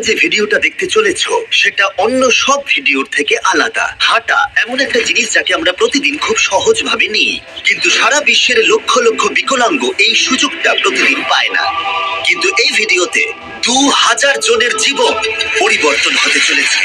যে ভিডিওটা দেখতে চলেছো সেটা অন্য সব ভিডিওর থেকে আলাদা। হাঁটা এমন একটা জিনিস যাকে আমরা প্রতিদিন খুব সহজভাবে নিই, কিন্তু সারা বিশ্বের লক্ষ লক্ষ বিকলাঙ্গ এই সুযোগটা প্রতিদিন পায় না। কিন্তু এই ভিডিওতে 2000 জনের জীবন পরিবর্তন হতে চলেছে।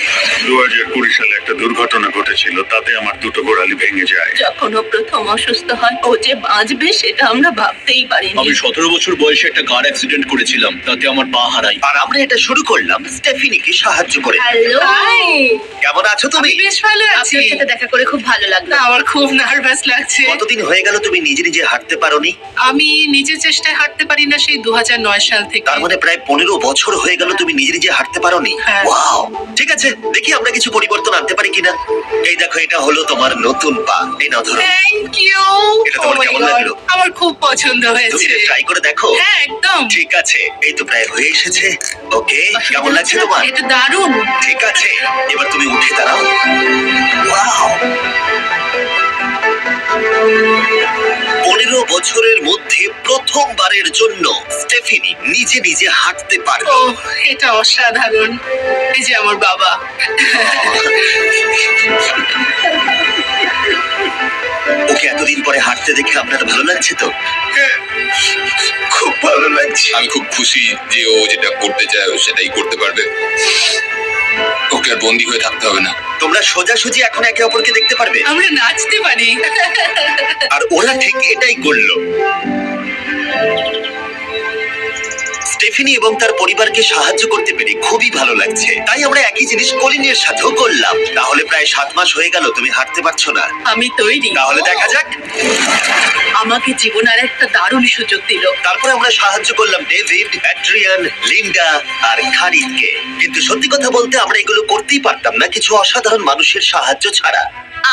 2020 সালে একটা দুর্ঘটনা ঘটেছিল, তাতে আমার দুটো গোড়ালি ভেঙে যায়। যখন ও প্রথম অসুস্থ হয়, ও যে বাঁচবে সেটা আমরা ভাবতেই পারিনি। আমি 17 বছর বয়সে একটা কার অ্যাক্সিডেন্ট করেছিলাম, তাতে আমার পা হারাই। আর আমরা এটা শুরু করলাম স্টেফিনিকে সাহায্য করে। হ্যালো, কেমন আছো তুমি? বেশ ভালো আছি। আপনার সাথে দেখা করে খুব ভালো লাগলো। আমার খুব নার্ভাস লাগছে। কতদিন হয়ে গেল তুমি নিজে নিজে হাঁটতে পারোনি? আমি নিজের চেষ্টায় হাঁটতে পারি না সেই 2009 সাল থেকে। তার মানে প্রায় 15 বছর হয়ে গেল তুমি নিজে নিজে হাঁটতে পারোনি। হ্যাঁ। ওয়াও, ঠিক আছে, দেখি আমরা কিছু পরিবর্তন আনতে পারি কিনা। এই দেখো, এটা হলো তোমার নতুন পা। এই নাও ধরো। Thank you. এটা তোমার কেমন লাগলো? আমার খুব পছন্দ তুমি হয়েছে। ট্রাই করে দেখো। হ্যাঁ, একদম। ঠিক আছে, এই তো প্রায় হয়ে এসেছে। ওকে, কেমন লাগছে তোমার? এটা দারুণ। ঠিক আছে, এবার তুমি উঠে দাঁড়াও। ওয়াও, 15 বছরের মধ্যে প্রথমবারের জন্য স্টেফিনি নিজে নিজে হাঁটতে ও, পারলো। এটা অসাধারণ। এই যে আমার বাবা। ওকে এতদিন পরে হাঁটতে দেখে আপনার ভালো লাগছে তো? খুব ভালো লাগছে। আমি খুব খুশি যে ও যেটা করতে চায় ও সেটাই করতে পারবে। ওকে আর বন্দি হয়ে থাকতে হবে না। তোমরা সোজাসুজি এখন একে অপরকে দেখতে পারবে। আমরা নাচতে পারি। আর ওরা ঠিক এটাই করলো। স্টেফিনি এবং তার পরিবারকে সাহায্য করতে পেরে খুবই ভালো লাগছে। তাই আমরা একই জিনিস কলিনের সাথেও করলাম। তাহলে প্রায় 7 মাস হয়ে গেল তুমি হাঁটতে পারছো না। আমি তৈরি। তাহলে দেখা যাক। আমাকে জীবন আর একটা দারুণ সুযোগ দিল। তারপরে আমরা সাহায্য করলাম ডেভিড, অ্যাড্রিয়ান, লিন্ডা আর খালিদকে। কিন্তু সত্যি কথা বলতে আমরা এগুলো করতেই পারতাম না কিছু অসাধারণ মানুষের সাহায্য ছাড়া।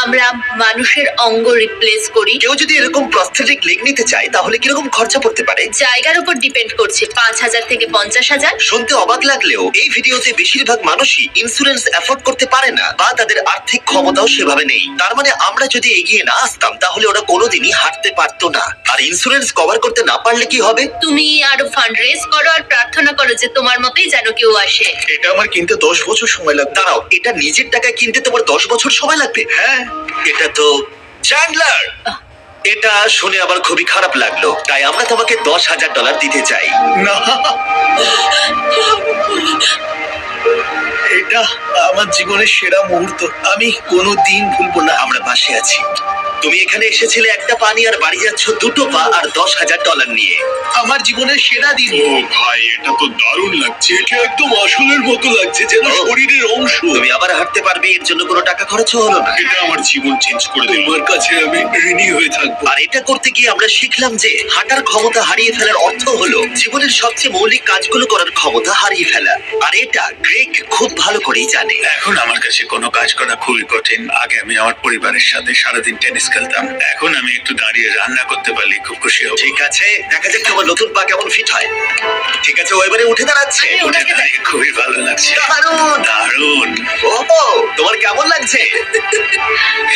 আমরা মানুষের অঙ্গ রিপ্লেস করি। কেউ যদি এরকম প্রস্থেটিক লেগ নিতে চায় তাহলে কিরকম খরচা পড়তে পারে? জায়গার উপর ডিপেন্ড করছে, 5,000 থেকে 50,000। শুনতে অবাক লাগলেও এই ভিডিওতে বেশিরভাগ মানুষই ইন্স্যুরেন্স অ্যাফোর্ড করতে পারে না, বা তাদের আর্থিক ক্ষমতাও সেভাবে নেই। তার মানে আমরা যদি এগিয়ে না আসতাম তাহলে ওরা কোনোদিনই হাঁটতে পারতো না। আর ইন্স্যুরেন্স কভার করতে না পারলে কি হবে? তুমি আরো ফান্ড রেজ করো আর প্রার্থনা করো যে তোমার মতোই যেন কেউ আসে। এটা আমার কিনতে 10 বছর সময় লাগবে। দাঁড়াও, এটা নিজের টাকায় কিনতে তোমার 10 বছর সময় লাগবে? হ্যাঁ, এটা তো চ্যান্ডলার। এটা শুনে আবার খুবই খারাপ লাগলো, তাই আমরা তোমাকে $10,000 দিতে চাই। না, এটা আমার জীবনের সেরা মুহূর্ত। আমি কোনোদিন ভুলবো না। আমরা পাশে আছি। তুমি এখানে এসেছিলে একটা পা নিয়ে আর বাড়ি যাচ্ছ দুটো পা আর $10,000 নিয়ে। আমার জীবনের সেরা দিন। ও ভাই, এটা তো দারুণ লাগছে। এটা একদম আসলের মতো লাগছে, যেন ও। শরীরের অংশ। তুমি আবার হাঁটতে পারবে, এর জন্য কোনো টাকা খরচও হলো না। এটা আমার জীবন চেঞ্জ করে দিল। তোমার কাছে আমি ঋণী হয়ে থাকবো। আর এটা করতে গিয়ে আমরা শিখলাম যে হাঁটার ক্ষমতা হারিয়ে ফেলার অর্থ হলো জীবনের সবচেয়ে মৌলিক কাজগুলো করার ক্ষমতা হারিয়ে ফেলা। আর এটা গ্রেগ খুব ভালো করেই জানে। এখন আমার কাছে কোনো কাজ করা খুবই কঠিন। আগে আমি আমার পরিবারের সাথে সারাদিন টেনিস খেলতাম। এখন আমি একটু দাঁড়িয়ে রান্না করতে পারলে খুব খুশি হব। ঠিক আছে, দেখা যাক তোমার নতুন পা কেমন ফিট হয়। ঠিক আছে, ও এবারে উঠে দাঁড়াচ্ছে। আমি উঠে দাঁড়িয়ে খুবই ভালো লাগছে। দারুণ দারুণ। ওহো, তোমার কেমন লাগছে?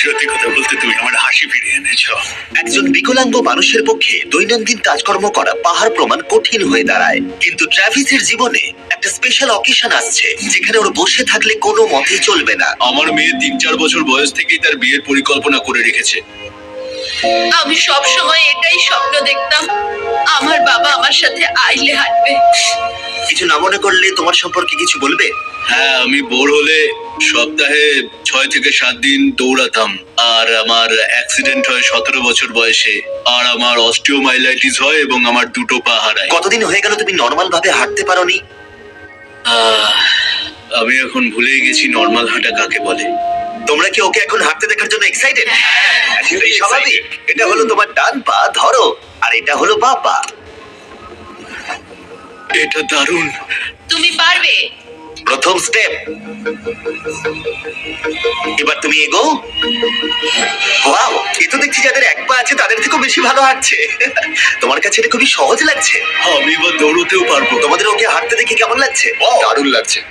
সত্যি কথা বলতে তুমি আমার হাসি ফিরিয়ে এনেছো। একজন বিকলাঙ্গ মানুষের পক্ষে দৈনন্দিন কাজকর্ম করা পাহাড় প্রমাণ কঠিন হয়ে দাঁড়ায়। কিন্তু ট্রাভিসের জীবনে একটা স্পেশাল অকেশন আসছে যেখানে ওর বসে থাকলে কোনো মতেই চলবে না। আমার মেয়ে 3-4 বছর বয়স থেকেই তার বিয়ের পরিকল্পনা করে রেখেছে। আমি সব সময় এটাই স্বপ্ন দেখতাম, আমার বাবা আমার সাথে আইলে হাঁটবে। কিছু না মনে করলে তোমার সম্পর্কে কিছু বলবে? হ্যাঁ, আমি বোর হলে সপ্তাহে 6 থেকে 7 দিন দৌড়াতাম। আর আমার অ্যাক্সিডেন্ট হয় 17 বছর বয়সে। আর আমার অস্টিওমাইলাইটিস হয় এবং আমার দুটো পা হারায়। কতদিন হয়ে গেল তুমি নর্মাল ভাবে হাঁটতে পারোনি? আমি এখন ভুলেই গেছি নর্মাল হাঁটা কাকে বলে। তোমরা কি ওকে এখন হাঁটতে দেখার জন্য এক্সাইটেড? সেটাই স্বাভাবিক। এটা হলো তোমার ডান পা, ধরো, আর এটা হলো বাঁ পা। এটা দারুণ। তুমি পারবে। প্রথম স্টেপ। এবার তুমি এগো। ওয়াও, এ তো দেখছি যাদের এক পা আছে তাদের থেকেও বেশি ভালো হাঁটছে। তোমার কাছে এটা খুবই সহজ লাগছে। আমি এবার দৌড়তেও পারবো। তোমাদের ওকে হাঁটতে দেখে কেমন লাগছে? দারুণ লাগছে।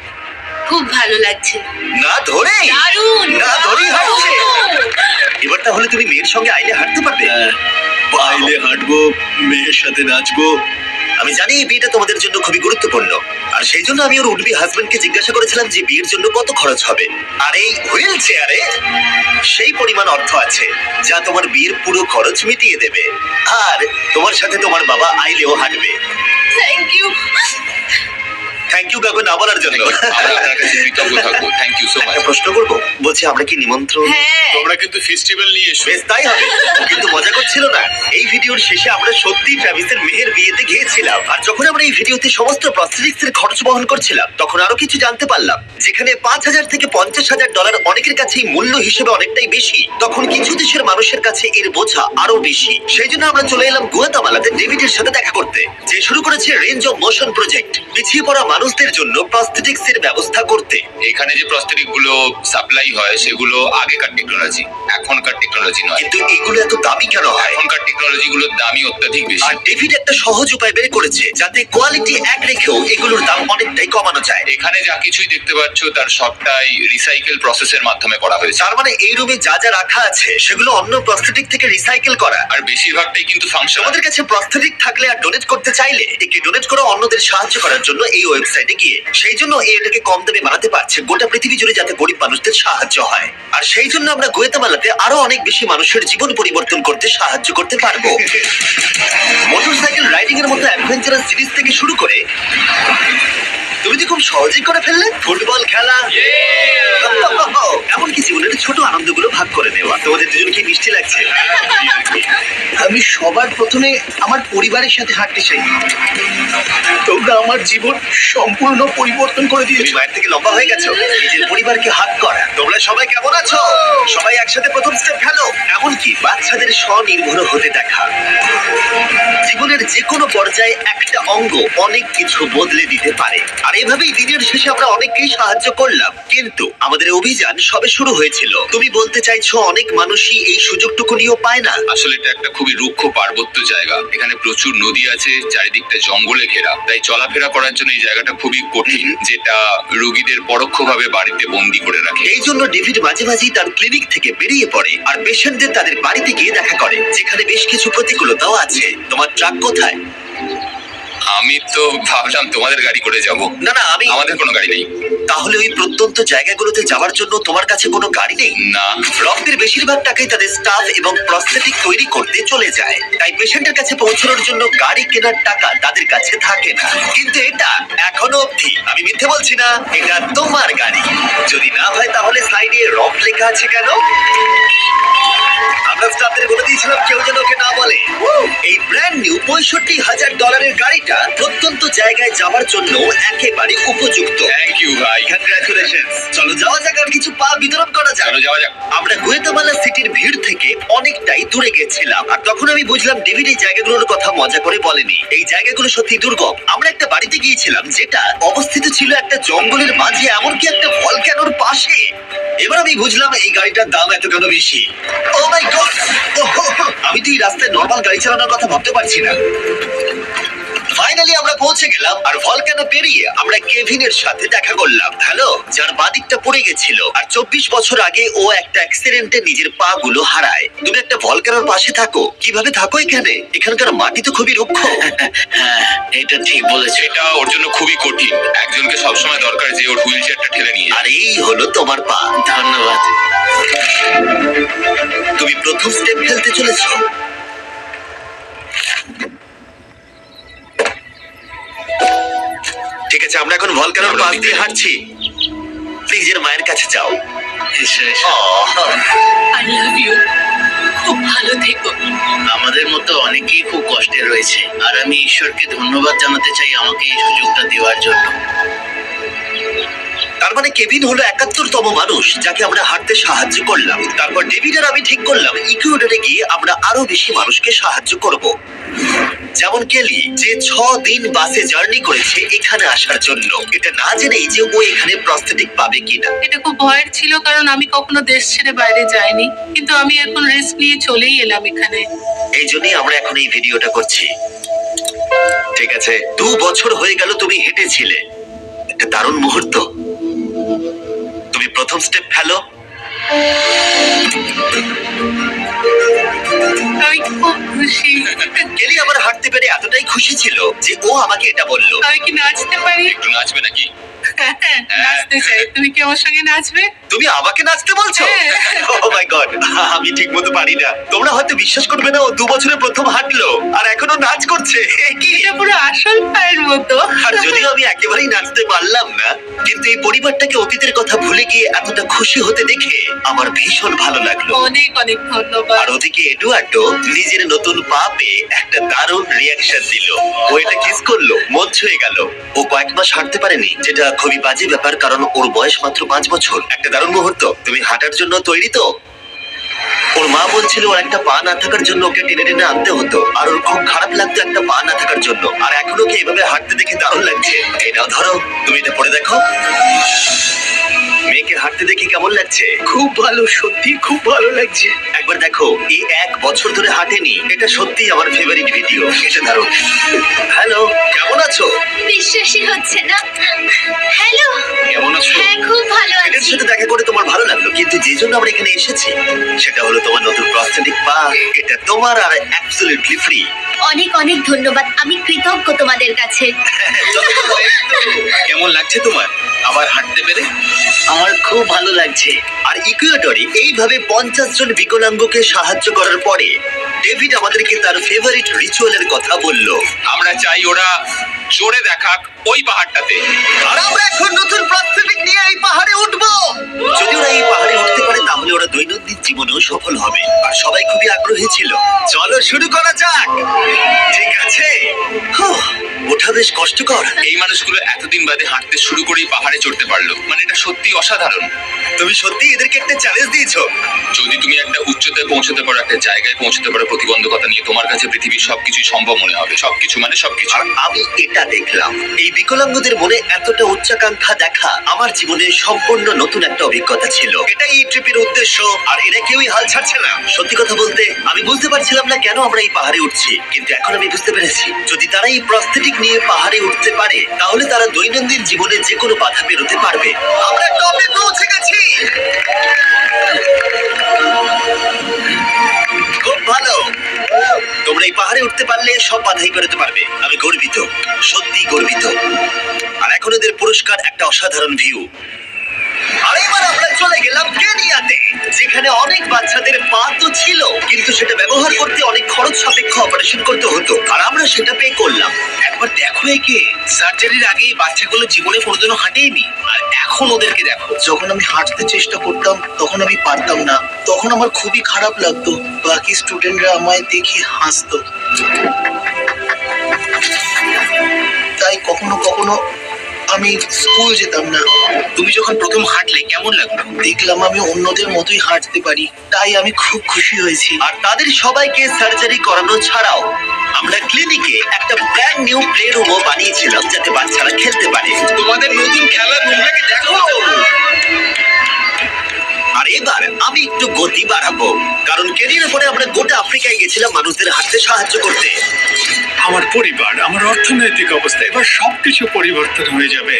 খুব ভালো লাগছে। না ধরে, দারুণ। না ধরেই হাঁটছে। এবার তাহলে তুমি মেয়ের সঙ্গে আইলে হাঁটতে পারবে? হ্যাঁ, বাইরে হাঁটবো, মেয়ের সাথে নাচবো, আমি জানি এই বিয়েটা তোমাদের জন্য খুবই গুরুত্বপূর্ণ, আর সেই জন্য আমি ওর উডবি হাজবেন্ডকে জিজ্ঞাসা করেছিলাম যে বিয়ের জন্য কত খরচ হবে। আর এই হুইল চেয়ারে সেই পরিমাণ অর্থ আছে যা তোমার বিয়ের পুরো খরচ মিটিয়ে দেবে। আর তোমার সাথে তোমার বাবা আইলেও হাঁটবে। Thank you. থ্যাংক ইউ কাকু না বলার জন্য। আমরা আপনার কাছে কৃতজ্ঞ থাকবো। Thank you so much. একটা প্রশ্ন করবো, বলছি আমরা কি নিমন্ত্রণ? হ্যাঁ, তোমরা কিন্তু ফেস্টিভ্যাল নিয়ে এসো। বেশ তাই হবে, ও কিন্তু মজা করছিল না। এই ভিডিওর শেষে আমরা সত্যি ট্রাভিসের মেহের বিয়েতে গিয়েছিলাম, আর যখন আমরা এই ভিডিওতে সমস্ত প্রস্থেটিক্স এর খরচ বহন করছিলাম তখন আরো কিছু জানতে পারলাম। যেখানে $5,000 থেকে $50,000 অনেকের কাছেই মূল্য হিসেবে অনেকটাই বেশি, তখন কিছু দেশের মানুষের কাছে এর বোঝা আরো বেশি। সেই জন্য আমরা চলে এলাম গুয়াতামালাতে ডেভিডের সাথে দেখা করতে, যে শুরু করেছে রেঞ্জ অফ মোশন প্রজেক্ট, পিছিয়ে পড়া মানুষদের জন্য প্রস্থেটিক্স এর ব্যবস্থা করতে। এখানে যে প্রস্তরিক গুলো সাপ্লাই হয় সেগুলো আগেকার টেকনোলজি, এখনকার টেকনোলজি নয়। কিন্তু এগুলো এত দামি কেন হয়? এখনকার টেকনোলজি গুলোর দামই অত্যাধিক বেশি। আর ডেভিড একটা সহজ উপায় বের করেছে যাতে কোয়ালিটি এক রেখেও এগুলোর দাম অনেকটাই কমানো যায়। এখানে যা কিছুই দেখতে পাচ্ছ তার সবটাই রিসাইকেল প্রসেসের মাধ্যমে করা হয়েছে। তার মানে এই রুমে যা যা রাখা আছে সেগুলো অন্য প্রস্থেটিক থেকে রিসাইকেল করা। আর বেশিরভাগটাই কিন্তু ফাংশন। আমাদের কাছে প্রস্থেটিক থাকলে আর ডোনেট করতে চাইলে একে ডোনেট করা অন্যদের সাহায্য করার জন্য এই ওয়েবসাইটে গিয়ে, সেই জন্য এটাকে কম দামে বানাতে পারছে গোটা পৃথিবী জুড়ে যাতে গরিব মানুষদের সাহায্য হয়। আর সেই জন্য আমরা গুয়াতামালাতে আরো অনেক বেশি মানুষের জীবন পরিবর্তন করতে সাহায্য করতে পারবো। মোটরসাইকেল রাইডিং এর মতো অ্যাডভেঞ্চারাস সিরিজ থেকে শুরু করে তুমি তো খুব সহজেই করে ফেললে। ফুটবল খেলা, এমনকি জীবনের ছোট আনন্দগুলো ভাগ করে নেওয়া। তোমাদের দুজনকে মিষ্টি লাগছে। আমি সবার প্রথমে আমার পরিবারের সাথে হাঁটতে চাই। তোমরা আমার জীবন সম্পূর্ণ পরিবর্তন করে তুমি দিয়েছো। মায়ের থেকে লম্বা হয়ে গেছো। নিজের পরিবারকে হাত করা। তোমরা সবাই কেমন আছো? সবাই একসাথে প্রথম স্টেপ ফেলো। এমনকি বাচ্চাদের স্বনির্ভর হতে দেখা। জীবনের যে কোনো পর্যায়ে একটা অঙ্গ অনেক কিছু বদলে দিতে পারে। আর এভাবেই দিনের শেষে আমরা অনেককেই সাহায্য করলাম, কিন্তু আমাদের অভিযান সবে শুরু হয়েছিল। তুমি বলতে চাইছো অনেক মানুষই এই সুযোগটুকু নিয়েও পায় না? আসলে এটা একটা খুবই রুক্ষ পার্বত্য জায়গা। এখানে প্রচুর নদী আছে, চারিদিকটা জঙ্গলে ঘেরা, তাই চলাফেরা করার জন্য এই জায়গাটা খুবই কঠিন, যেটা রোগীদের পরোক্ষভাবে বাড়িতে বন্দি করে রাখে। এই জন্য ডেভিড মাঝে মাঝেই তার ক্লিনিক থেকে বেরিয়ে পড়ে আর পেশেন্টদের তাদের বাড়িতে গিয়ে দেখা করে, যেখানে বেশ কিছু প্রতিকূলতাও আছে। তোমার ট্রাক কোথায়? আমি তো ভাবলাম তোমাদের গাড়ি করে যাব। না না, আমাদের কোনো গাড়ি নেই। তাহলে ওই প্রত্যন্ত জায়গাগুলোতে যাওয়ার জন্য তোমার কাছে কোনো গাড়ি নেই? না। রক্তের বেশিরভাগ টাকাই তাদের স্টাফ এবং প্রস্থেটিক তৈরি করতে চলে যায়, তাই পেশেন্টের কাছে পৌঁছানোর জন্য গাড়ি কেনার টাকা তাদের কাছে থাকে না। কিন্তু এটা এখনো অবধি, আমি মিথ্যে বলছি না, এটা তোমার গাড়ি। যদি না হয় তাহলে সাইডে রক লেখা আছে কেন? আমরা স্টাফদের বলে দিয়েছিলাম কেউ যেন ওকে না বলে। এই ব্র্যান্ড নিউ $65,000 গাড়িটা প্রত্যন্ত জায়গায় যাওয়ার জন্য একেবারে উপযুক্ত। থ্যাংক ইউ ভাই। কংগ্রাচুলেশনস। চলো যাওয়া যাক আর কিছু পা বিতরণ করা যাক। চলো যাওয়া যাক। আমরা গুয়াতামালা সিটির ভিড় থেকে অনেকটাই দূরে গেছিলাম, আর তখন আমি বুঝলাম ডেভিড এই জায়গাগুলোর কথা মজা করে বলেনি। এই জায়গাগুলো সত্যি দুর্গম। আমরা একটা বাড়িতে গিয়েছিলাম যেটা অবস্থিত ছিল একটা জঙ্গলের মাঝে, এমনকি একটা ভলক্যানোর পাশে। এবার আমি বুঝলাম এই গাড়িটার দাম এত কেন বেশি। ও মাই গড, আমি তো এই রাস্তায় নর্মাল গাড়ি চালানোর কথা ভাবতে পারছি না। ফাইনালি আমরা পৌঁছে গেলাম, আর ভলকানো পেরিয়ে আমরা কেভিনের সাথে দেখা করলাম। হ্যালো, যার বাদিকটা পড়ে গেছিল, আর 24 বছর আগে ও একটা অ্যাক্সিডেন্টে নিজের পা গুলো হারায়। তুমি একটা ভলকানোর পাশে থাকো, কিভাবে থাকো এখানে? এখানকার মাটি তো খুবই রুক্ষ। হ্যাঁ, এটা ঠিক বলেছো। এটা ওর জন্য খুবই কঠিন। একজনকে সবসময় দরকার যে ওর হুইল চেয়ারটা ঠেলে নিয়ে আর এই হলো তোমার পা। ধন্যবাদ। তুমি প্রথম স্টেপ ফেলতে চলেছো। ঠিক আছে, আমরা এখন ভলকানোর পাশ দিয়ে হাঁটছি। প্লিজ এর মায়ের কাছে যাও। এসো, এসো। I love you. খুব ভালো থেকো। আমাদের মতো অনেকেই খুব কষ্টে রয়েছে, আর আমি ঈশ্বরকে ধন্যবাদ জানাতে চাই আমাকে এই সুযোগটা দেওয়ার জন্য। তার মানে কেভিন হলো 71তম মানুষ যাকে আমরা হাঁটতে সাহায্য করলাম। তারপর ডেভিড আর আমি ঠিক করলাম ইকুয়েডরে গিয়ে আমরা আরো বেশি মানুষকে সাহায্য করব। যেমন কেলি, যে 6 দিন বাসে জার্নি করেছে এখানে আসার জন্য, এটা না জেনেই যে ও এখানে প্রস্থেটিক পাবে কিনা। এটা খুব ভয়ের ছিল, কারণ আমি কখনো দেশ ছেড়ে বাইরে যাইনি, কিন্তু আমি এখন রিস্ক নিয়ে চলেই এলাম এখানে। এই জন্যই আমরা এখন এই ভিডিওটা করছি। ঠিক আছে, 2 বছর হয়ে গেল তুমি হেঁটেছিলে, একটা দারুণ মুহূর্ত। তুমি প্রথম স্টেপ ফেলো। আমি খুব খুশি। কেলি আবার হাঁটতে পেরে এতটাই খুশি খুশি ছিল যে ও আমাকে এটা বলল। আমি কি নাচতে পারি? একটু নাচবে নাকি? হ্যাঁ, নাচতে চাই। তুমি কি আমার সঙ্গে নাচবে? তুমি আমাকে নাচতে বলছো? হ্যাঁ। ও মাই গড, আমি ঠিক মতো পারি না। তোমরা হয়তো বিশ্বাস করবে না, ও 2 বছরে প্রথম হাঁটলো আর এখনো নাচ করছে। এ কি? এটা পুরো আসল পায়ের মতো। আর যদিও আমি একেবারেই নাচতে পারলাম না, কিন্তু এই পরিবারটাকে অতীতের কথা ভুলে গিয়ে এতটা খুশি হতে দেখে আমার ভীষণ ভালো লাগলো। অনেক অনেক ধন্যবাদ। আর ওদিকে এডুয়ার্ডো নিজের নতুন পা পেয়ে একটা দারুণ রিয়াকশন দিল। ও এটা কিস করলো, মন ছুঁয়ে গেল। ও কয়েক মাস হাঁটতে পারেনি, যেটা খুবই বাজে ব্যাপার, কারণ ওর বয়স মাত্র 5 বছর। একটা দারুণ মুহূর্ত। তুমি হাঁটার জন্য তৈরি তো? ওর মা বলছিল ওর একটা পা না থাকার জন্য ওকে টেনে টেনে আনতে হতো, আর ওর খুব খারাপ লাগতো একটা পা না থাকার জন্য। আর এখন ওকে এভাবে হাঁটতে দেখে দারুণ লাগছে। এই নাও ধরো, তুমি এটা পরে দেখো। মেয়েকে হাঁটতে দেখে কেমন লাগছে? খুব ভালো, সত্যি খুব ভালো লাগছে। একবার দেখো, এই 1 বছর ধরে হাঁটেনি। এটা সত্যি আমার ফেভারিট ভিডিও। এটা দারুণ। হ্যালো, কেমন আছো? বিশ্বাসই হচ্ছে না। হ্যালো। কেমন আছো? হ্যাঁ, খুব ভালো এটার আছি। সাথে দেখা করে তোমার ভালো লাগলো, কিন্তু যে জন্য আমরা এখানে এসেছি সেটা হলো তোমার নতুন প্রস্থেটিক পা। এটা তোমার আর অ্যাবসলিউটলি ফ্রি। অনেক অনেক ধন্যবাদ। আমি কৃতজ্ঞ তোমাদের কাছে। কেমন লাগছে তোমার আবার হাঁটতে পেরে? আমার খুব ভালো লাগছে। আর ইকুয়েডরে এইভাবে 50 জন বিকলাঙ্গকে সাহায্য করার পরে ডেভিড আমাদেরকে তার ফেভারিট রিচুয়ালের কথা বলল। আমরা চাই ওরা চড়ে দেখাক ওই পাহাড়টাতে। আর আমরা এখন নতুন প্রস্থেটিক নিয়ে এই পাহাড়ে উঠবো। যদি ওরা এই পাহাড়ে উঠতে পারে তাহলে ওরা দৈনন্দিন জীবনেও সফল হবে। আর সবাই খুবই আগ্রহী ছিল। চলো শুরু করা যাক। ঠিক আছে। হুঁ, ওঠা বেশ কষ্টকর। এই মানুষগুলো এতদিন বাদে হাঁটতে শুরু করেই পাহাড়ে চড়তে পারলো, মানে এটা সত্যি অসাধারণ। তুমি সত্যি এদেরকে একটা চ্যালেঞ্জ দিয়েছো। যদি তুমি একটা উচ্চতায় পৌঁছতে পারো, একটা জায়গায় পৌঁছতে পারো প্রতিবন্ধকতা নিয়ে, তোমার কাছে পৃথিবীর সবকিছু সম্ভব মনে হবে। সবকিছু মানে সবকিছু। আর আমি এটা দেখলাম, এই বিকলাঙ্গদের মনে এতটা উচ্চাকাঙ্ক্ষা দেখা আমার জীবনে সম্পূর্ণ নতুন একটা অভিজ্ঞতা ছিল। এটাই এই ট্রিপের উদ্দেশ্য, আর এরা কেউই হাল ছাড়ছে না। সত্যি কথা বলতে আমি বুঝতে পারছিলাম না কেন আমরা এই পাহাড়ে উঠছি, কিন্তু এখন আমি বুঝতে পেরেছি। যদি তারা এই প্রস্থেটিক নিয়ে পাহাড়ে উঠতে পারে তাহলে তারা দৈনন্দিন জীবনে যে কোনো বাধা পেরোতে পারবে। আমরা টপে পৌঁছে গেছি। খুব ভালো। তোমরা এই পাহাড়ে উঠতে পারলে সব বাধাই পেরোতে পারবে। আমি গর্বিত, সত্যি গর্বিত। আর এখন এদের পুরস্কার একটা অসাধারণ ভিউ। আর এবার আমরা চলে গেলাম কেনিয়াতে, যেখানে অনেক বাচ্চাদের পা তো ছিল, কিন্তু সেটা ব্যবহার করতে অনেক খরচ সাপেক্ষ অপারেশন করতে হতো, আর আমরা সেটা পে করলাম। একবার দেখো একে, সার্জারির আগে এই বাচ্চাগুলো জীবনে কোনোদিনও হাঁটেনি, আর এখন ওদেরকে দেখো। যখন আমি হাঁটতে চেষ্টা করতাম তখন আমি পারতাম না, তখন আমার খুবই খারাপ লাগতো। বাকি স্টুডেন্টরা আমায় দেখে হাসতো। তাই কখনো কখনো আমি স্কুল যেতাম না। তুমি যখন প্রথম হাঁটলে কেমন লাগলো? দেখলাম আমি অন্যদের মতোই হাঁটতে পারি, তাই আমি খুব খুশি হয়েছি। আর তাদের সবাইকে সার্জারি করানো ছাড়াও আমরা ক্লিনিকে একটা ব্র্যান্ড নিউ প্লে রুমও বানিয়েছিলাম, যাতে বাচ্চারা খেলতে পারে। তোমাদের নতুন খেলার রুমটাকে দেখো। আর এবার আমি একটু গতি বাড়াবো, কারণ কেরিয়ার পরে আমরা গোটা আফ্রিকায় গেছিলাম মানুষদের হাঁটতে সাহায্য করতে। আমার পরিবার, আমার অর্থনৈতিক অবস্থা, এবার সবকিছু পরিবর্তন হয়ে যাবে।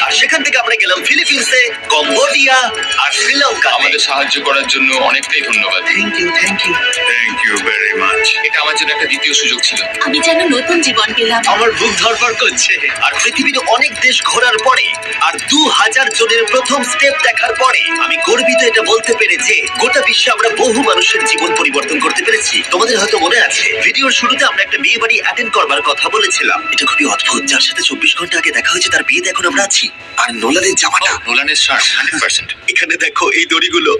আর সেখান থেকে আমরা গেলাম ফিলিপিন্সে, কম্বোডিয়া আর শ্রীলঙ্কা। আমাদের সাহায্য করার জন্য অনেকটাই ধন্যবাদ। Thank you, thank you. Thank you very much. এটা আমার জন্য একটা দ্বিতীয় সুযোগ ছিল। আমি যেন নতুন জীবন পেলাম। আমার বুক ধরপড় করছে। আর পৃথিবীর অনেক দেশ ঘোরার পরে আর 2000 জনের প্রথম স্টেপ দেখার পরে আমি গর্বিত এটা বলতে পেরে যে গোটা বিশ্বে আমরা বহু মানুষের জীবন পরিবর্তন করতে পেরেছি। তোমাদের হয়তো মনে আছে ভিডিওর শুরুতে আমরা একটা বিয়ে বাড়ি অ্যাটেন্ড করবার কথা বলেছিলাম। এটা খুবই অদ্ভুত, যার সাথে 24 ঘন্টা আগে দেখা হয়েছে তার বিয়েতে এখন আমরা আছি। আর নোলানের জামাটা, নোলানের শার্ট 100%। এখানে দেখো এই দড়িগুলো।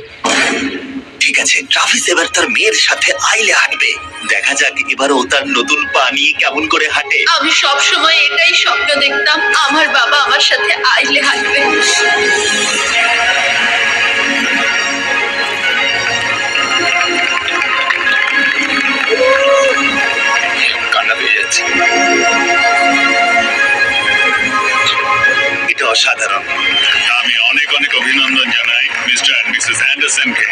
ঠিক আছে, ট্রাভিস এবার তার মেয়ের সাথে আইলে হাঁটবে। দেখা যাক এবার ও তার নতুন পা নিয়ে কেমন করে হাঁটে। আমি সব সময় এটাই স্বপ্ন দেখতাম, আমার বাবা আমার সাথে আইলে হাঁটবে। কান্না পেয়ে যাচ্ছে। এটা অসাধারণ। আমি অনেক অনেক অভিনন্দন জানাই মিস্টার এন্ড মিসেস অ্যান্ডারসনকে।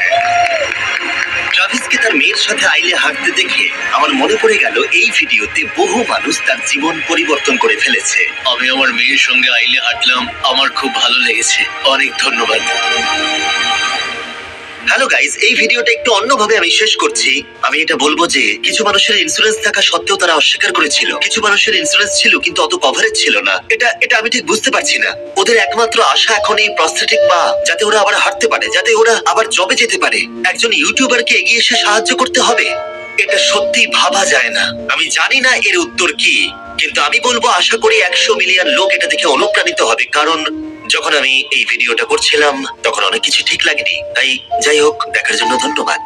ট্রাভিসকে তার মেয়ের সাথে আইলে হাঁটতে দেখে আমার মনে পড়ে গেল এই ভিডিওতে বহু মানুষ তার জীবন পরিবর্তন করে ফেলেছে। আমি আমার মেয়ের সঙ্গে আইলে হাঁটলাম, আমার খুব ভালো লেগেছে। অনেক ধন্যবাদ। হ্যালো গাইস, এই ভিডিওটা একটু অন্যভাবে আমি শেষ করছি। আমি এটা বলবো যে কিছু মানুষের ইন্স্যুরেন্স থাকা সত্ত্বেও তারা অস্বীকার করেছিল, কিছু মানুষের ইন্স্যুরেন্স ছিল কিন্তু অত কভারেজ ছিল না। এটা আমি ঠিক বুঝতে পারছি না। ওদের একমাত্র আশা এখন এই প্রস্থেটিক পা, যাতে ওরা আবার হাঁটতে পারে, যাতে ওরা আবার জবে যেতে পারে। একজন ইউটিউবারকে এগিয়ে এসে সাহায্য করতে হবে, এটা সত্যি ভাবা যায় না। আমি জানি না এর উত্তর কি, কিন্তু আমি বলবো আশা করি 100 মিলিয়ন লোক এটা দেখে অনুপ্রাণিত হবে। কারণ যখন আমি এই ভিডিওটা করছিলাম তখন অনেক কিছু ঠিক লাগেনি। তাই যাই হোক, দেখার জন্য ধন্যবাদ।